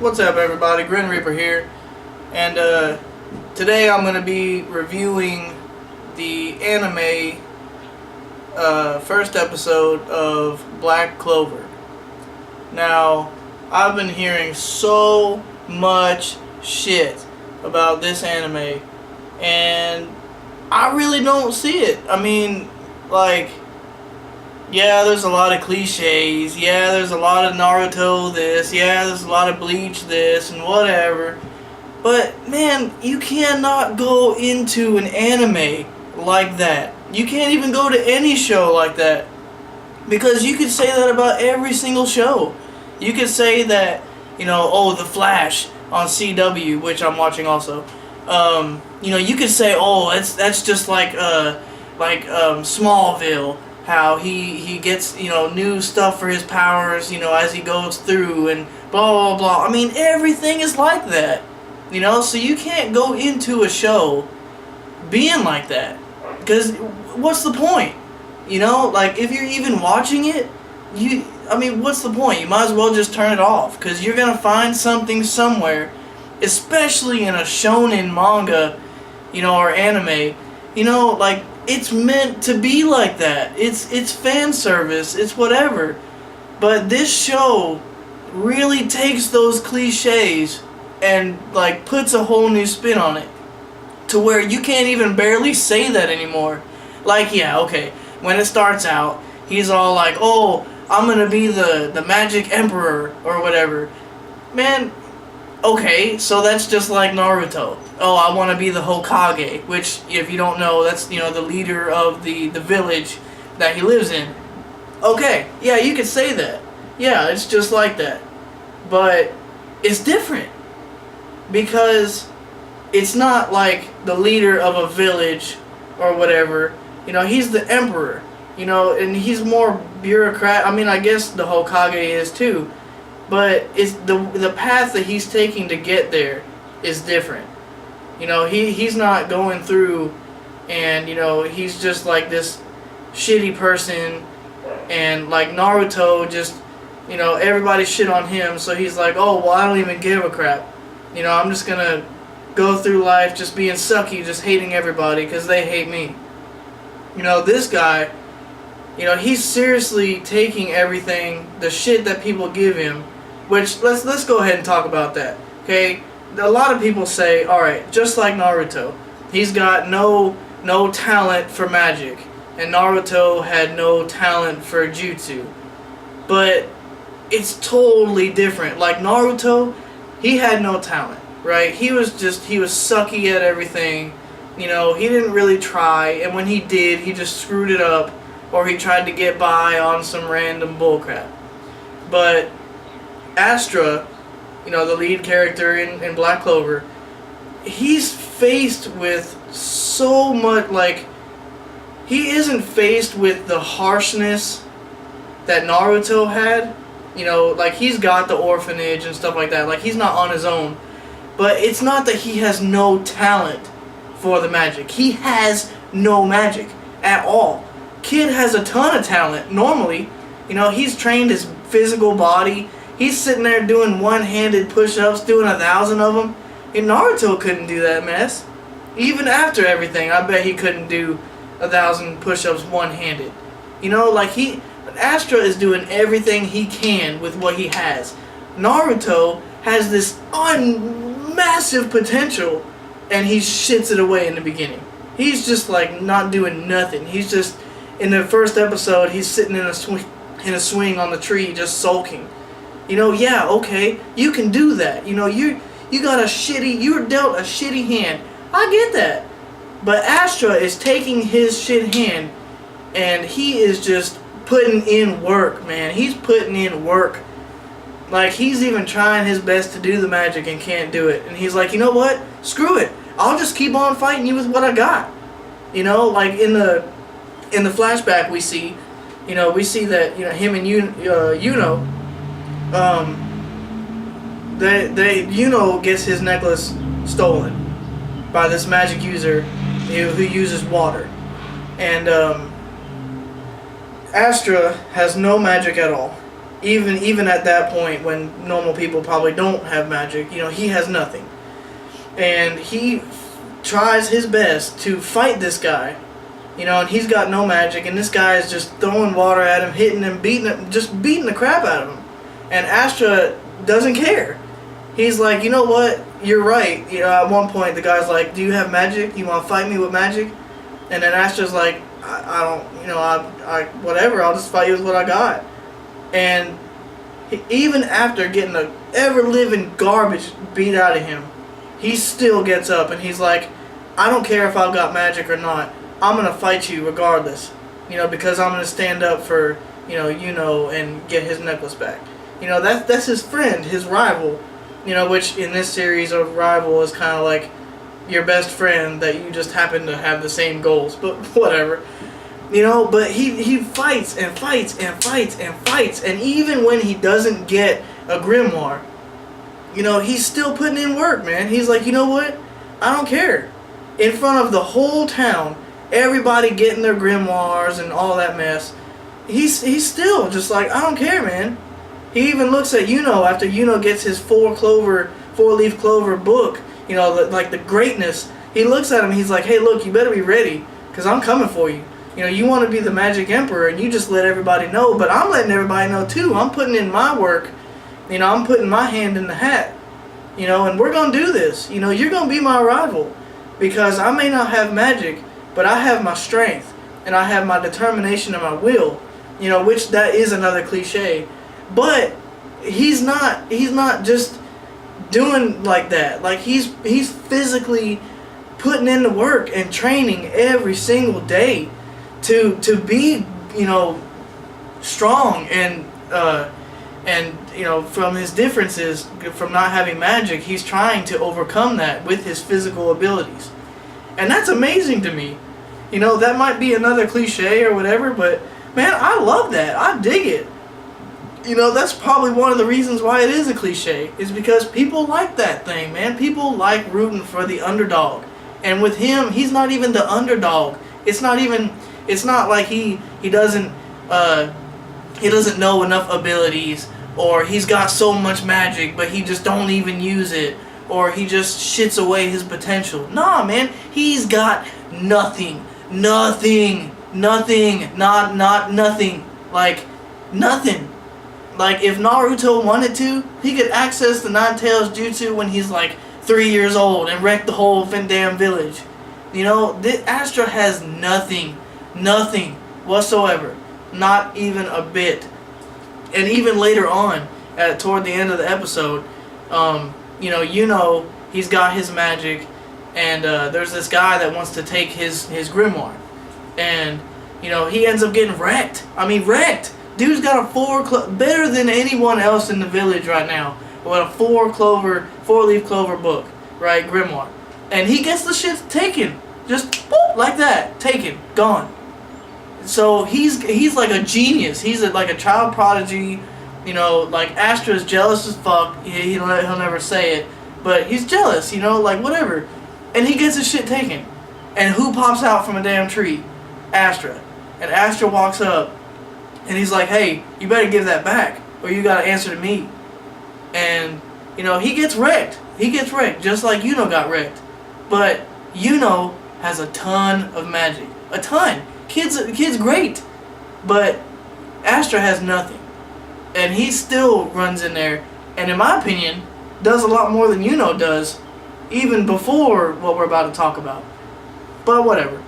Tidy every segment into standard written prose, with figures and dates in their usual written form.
What's up, everybody? Grin Reaper here, and today I'm going to be reviewing the anime first episode of Black Clover. Now, I've been hearing so much shit about this anime, and I really don't see it. I mean, like, yeah, there's a lot of cliches, yeah, there's a lot of Naruto this, yeah, there's a lot of Bleach this, and whatever. But, man, you cannot go into an anime like that. You can't even go to any show like that. Because you could say that about every single show. You could say that, you know, oh, The Flash on CW, which I'm watching also. You know, you could say, oh, that's just like Smallville. How he gets, you know, new stuff for his powers, you know, as he goes through and blah, blah, blah. I mean, everything is like that, you know, so you can't go into a show being like that, because what's the point, you know, like, if you're even watching it, I mean, what's the point? You might as well just turn it off, because you're going to find something somewhere, especially in a shonen manga, you know, or anime, you know, like, it's meant to be like that. It's fan service. It's whatever. But this show really takes those cliches and like puts a whole new spin on it, to where you can't even barely say that anymore. Like, yeah, okay, when it starts out, he's all like, oh, I'm gonna be the magic emperor or whatever. Man, okay, so that's just like Naruto. Oh, I want to be the Hokage, which, if you don't know, that's, you know, the leader of the village that he lives in. Okay, yeah, you could say that. Yeah, it's just like that. But it's different, because it's not like the leader of a village or whatever. You know, he's the emperor, you know, and he's more bureaucrat. I mean, I guess the Hokage is too. But it's the path that he's taking to get there is different. You know, he's not going through and, you know, he's just like this shitty person, and like Naruto just, you know, everybody shit on him, so he's like, oh, well, I don't even give a crap. You know, I'm just gonna go through life just being sucky, just hating everybody because they hate me. You know, this guy, you know, he's seriously taking everything, the shit that people give him. Which, let's go ahead and talk about that, okay? A lot of people say, alright, just like Naruto, he's got no talent for magic, and Naruto had no talent for jutsu. But it's totally different. Like, Naruto, he had no talent, right? He was sucky at everything. You know, he didn't really try, and when he did, he just screwed it up, or he tried to get by on some random bullcrap. But Astra, you know, the lead character in Black Clover, he's faced with so much, like, he isn't faced with the harshness that Naruto had. You know, like, he's got the orphanage and stuff like that. Like, he's not on his own. But it's not that he has no talent for the magic. He has no magic at all. Kid has a ton of talent, normally. You know, he's trained his physical body. He's sitting there doing one-handed push-ups, doing 1,000 of them. And Naruto couldn't do that mess. Even after everything, I bet he couldn't do 1,000 push-ups one-handed. You know, like, Astra is doing everything he can with what he has. Naruto has this massive potential, and he shits it away in the beginning. He's just, like, not doing nothing. He's just, in the first episode, he's sitting in a swing on the tree, just sulking. You know, yeah, okay, you can do that. You know, you were dealt a shitty hand. I get that. But Astra is taking his shit hand, and he is just putting in work, man. He's putting in work. Like, he's even trying his best to do the magic and can't do it. And he's like, you know what? Screw it. I'll just keep on fighting you with what I got. You know, like in the flashback we see that, you know, him and Yuno, Yuno gets his necklace stolen by this magic user who uses water, and Astra has no magic at all. Even at that point when normal people probably don't have magic, he has nothing. And he tries his best to fight this guy, and he's got no magic, and this guy is just throwing water at him, hitting him, just beating the crap out of him. And Astra doesn't care. He's like, you know what, you're right. At one point the guy's like, do you have magic? You want to fight me with magic? And then Astra's like, I don't, I whatever, I'll just fight you with what I got. And even after getting the ever-living garbage beat out of him, he still gets up and he's like, I don't care if I've got magic or not. I'm going to fight you regardless. Because I'm going to stand up for, and get his necklace back. That's his friend, his rival. Which in this series, a rival is kind of like your best friend that you just happen to have the same goals. But whatever. But he fights and fights and fights and fights. And even when he doesn't get a grimoire, he's still putting in work, man. He's like, you know what? I don't care. In front of the whole town, everybody getting their grimoires and all that mess, he's still just like, I don't care, man. He even looks at after gets his four-leaf clover book, like the greatness. He looks at him, he's like, hey, look, you better be ready, because I'm coming for you. You want to be the Magic Emperor, and you just let everybody know, but I'm letting everybody know, too. I'm putting in my work. I'm putting my hand in the hat. And we're going to do this. You're going to be my rival. Because I may not have magic, but I have my strength. And I have my determination and my will. Which that is another cliche. But he's not just doing like that. Like, he's physically putting in the work and training every single day to be, strong and from his differences from not having magic, he's trying to overcome that with his physical abilities. And that's amazing to me. That might be another cliche or whatever, but man, I love that. I dig it. That's probably one of the reasons why it is a cliche, is because people like that thing, man. People like rooting for the underdog. And with him, he's not even the underdog. It's not like he doesn't know enough abilities, or he's got so much magic but he just don't even use it, or he just shits away his potential. Nah, man, he's got nothing. Nothing. Like, nothing. Like, if Naruto wanted to, he could access the Nine Tails Jutsu when he's like 3 years old and wreck the whole damn village. Astra has nothing whatsoever. Not even a bit. And even later on, toward the end of the episode, he's got his magic, and there's this guy that wants to take his grimoire. And, he ends up getting wrecked. I mean, wrecked. Dude's got a better than anyone else in the village right now. With a four-leaf clover book, right, grimoire. And he gets the shit taken. Just, boop, like that. Taken. Gone. So he's like a genius. He's like a child prodigy. Like Astra's jealous as fuck. He'll never say it, but he's jealous. Like whatever. And he gets his shit taken. And who pops out from a damn tree? Astra. And Astra walks up, and he's like, "Hey, you better give that back, or you gotta answer to me." And he gets wrecked. He gets wrecked just like got wrecked. But has a ton of magic. A ton. Kid's great, but Astra has nothing, and he still runs in there, and in my opinion, does a lot more than does, even before what we're about to talk about. But whatever.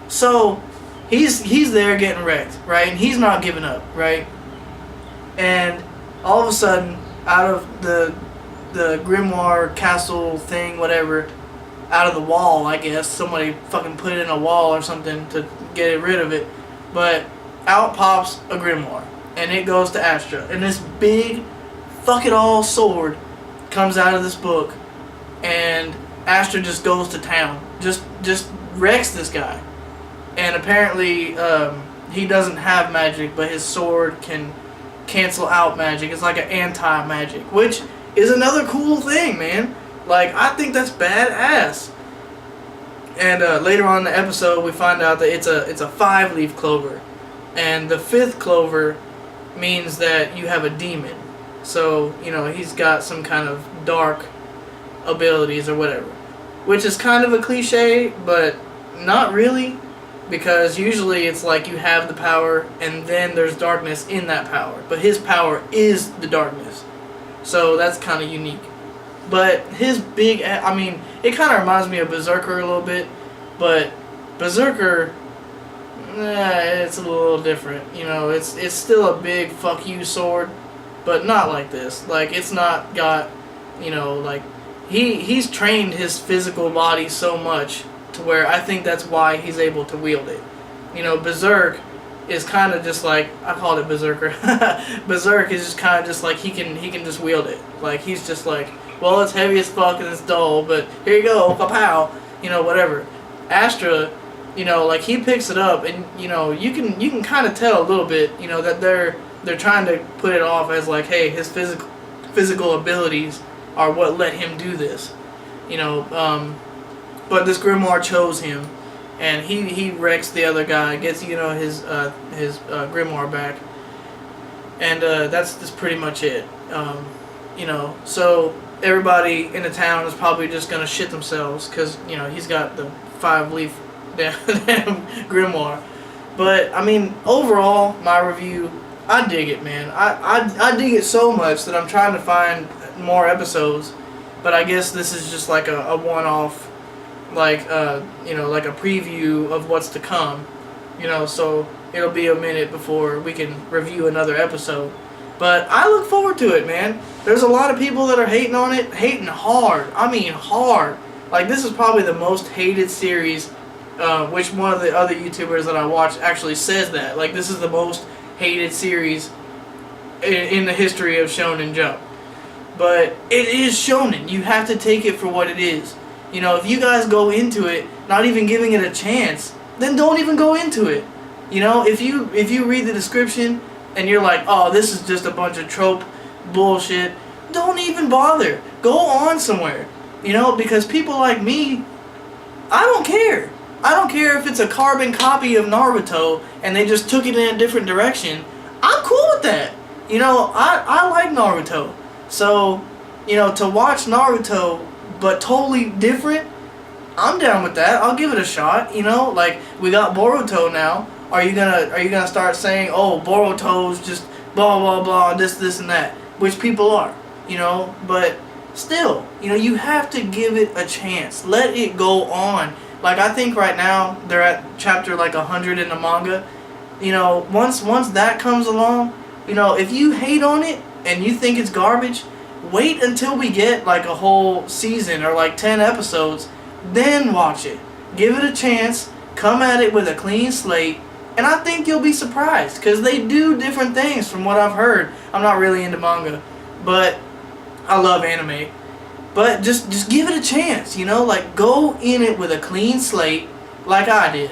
So he's there getting wrecked, right? And he's not giving up, right? And all of a sudden, out of the grimoire castle thing, whatever, out of the wall, I guess. Somebody fucking put it in a wall or something to get rid of it. But out pops a grimoire. And it goes to Astra. And this big fuck it all sword comes out of this book. And Astra just goes to town. Just wrecks this guy. And apparently he doesn't have magic, but his sword can cancel out magic. It's like an anti-magic. Which is another cool thing, man. Like, I think that's badass. And later on in the episode, we find out that it's a 5-leaf clover, and the 5th clover means that you have a demon. So, you know, he's got some kind of dark abilities or whatever. Which is kind of a cliche, but not really. Because usually it's like you have the power and then there's darkness in that power. But his power is the darkness. So that's kind of unique. But his big, I mean, it kind of reminds me of Berserker a little bit. But Berserker, it's a little different. You know, it's still a big fuck you sword. But not like this. Like, it's not got, you know, like, he's trained his physical body so much to where I think that's why he's able to wield it. You know, Berserk is kind of just like, I called it Berserker. Berserk is just kind of just like he can just wield it. Like, he's just like, well, it's heavy as fuck and it's dull, but here you go, kapow, you know, whatever. Astra, you know, like, he picks it up and, you know, you can kind of tell a little bit, you know, that they're trying to put it off as like, hey, his physical abilities are what let him do this. You know, but this grimoire chose him, and he wrecks the other guy, gets, you know, his grimoire back, and that's pretty much it. You know, so everybody in the town is probably just gonna shit themselves because, you know, he's got the 5-leaf damn grimoire. But I mean, overall, my review, I dig it, man. I dig it so much that I'm trying to find more episodes, but I guess this is just like a one-off. Like, you know, like a preview of what's to come, you know, so it'll be a minute before we can review another episode. But I look forward to it, man. There's a lot of people that are hating on it, hating hard. I mean, hard. Like, this is probably the most hated series, which one of the other YouTubers that I watch actually says that. Like, this is the most hated series in the history of Shonen Jump. But it is shonen. You have to take it for what it is. You know, if you guys go into it not even giving it a chance, then don't even go into it. You know, if you read the description and you're like, oh, this is just a bunch of trope bullshit, don't even bother. Go on somewhere. You know, because people like me, I don't care. I don't care if it's a carbon copy of Naruto and they just took it in a different direction. I'm cool with that. You know, I like Naruto. So, you know, to watch Naruto but totally different, I'm down with that. I'll give it a shot. You know, like, we got Boruto now. Are you gonna start saying, oh, Boruto's just blah blah blah, this and that, which people are, you know, but still, you know, you have to give it a chance. Let it go on. Like, I think right now they're at chapter like 100 in the manga. You know, once that comes along, you know, if you hate on it and you think it's garbage, wait until we get like a whole season or like 10 episodes, then watch it. Give it a chance, come at it with a clean slate, and I think you'll be surprised, because they do different things from what I've heard. I'm not really into manga, but I love anime. But just give it a chance, you know, like, go in it with a clean slate like I did,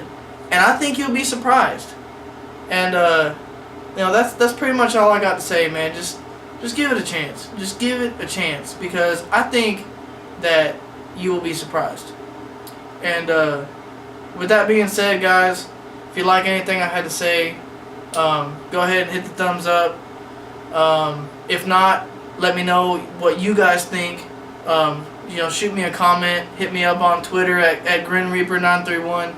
and I think you'll be surprised. And you know, that's pretty much all I got to say, man. Just give it a chance. Just give it a chance, because I think that you will be surprised. And with that being said, guys, if you like anything I had to say, go ahead and hit the thumbs up. If not, let me know what you guys think. You know, shoot me a comment. Hit me up on Twitter at Grin Reaper 931.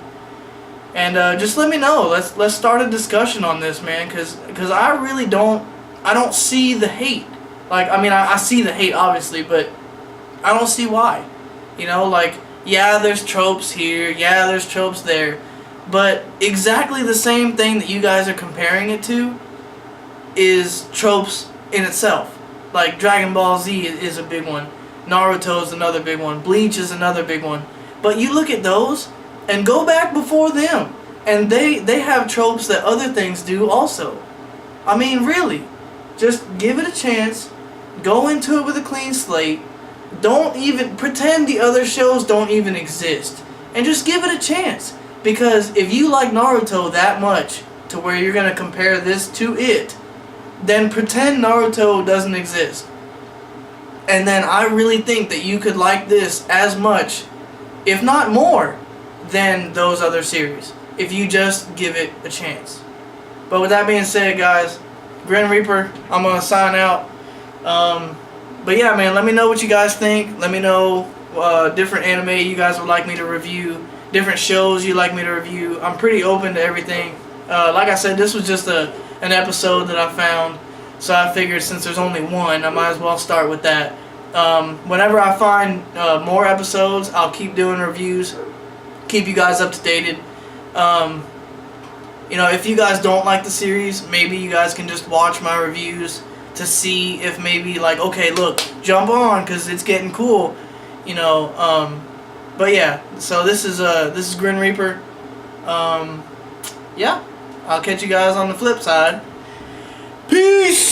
And just let me know. Let's start a discussion on this, man, because I really don't see the hate. Like, I mean, I see the hate, obviously, but I don't see why. You know, like, yeah, there's tropes here, yeah, there's tropes there, but exactly the same thing that you guys are comparing it to is tropes in itself. Like, Dragon Ball Z is a big one, Naruto is another big one, Bleach is another big one. But you look at those and go back before them, and they have tropes that other things do also. I mean, really, just give it a chance, go into it with a clean slate, don't even pretend the other shows don't even exist, and just give it a chance. Because if you like Naruto that much to where you're going to compare this to it, then pretend Naruto doesn't exist. And then I really think that you could like this as much, if not more, than those other series, if you just give it a chance. But with that being said, guys, Grin Reaper. I'm gonna sign out. But yeah, man, let me know what you guys think. Let me know different anime you guys would like me to review, different shows you'd like me to review. I'm pretty open to everything. Like I said, this was just an episode that I found, so I figured since there's only one, I might as well start with that. Whenever I find more episodes, I'll keep doing reviews, keep you guys up to date. You know, if you guys don't like the series, maybe you guys can just watch my reviews to see if maybe, like, okay, look, jump on because it's getting cool, you know. But yeah, so this is Grin Reaper. Yeah, I'll catch you guys on the flip side. Peace.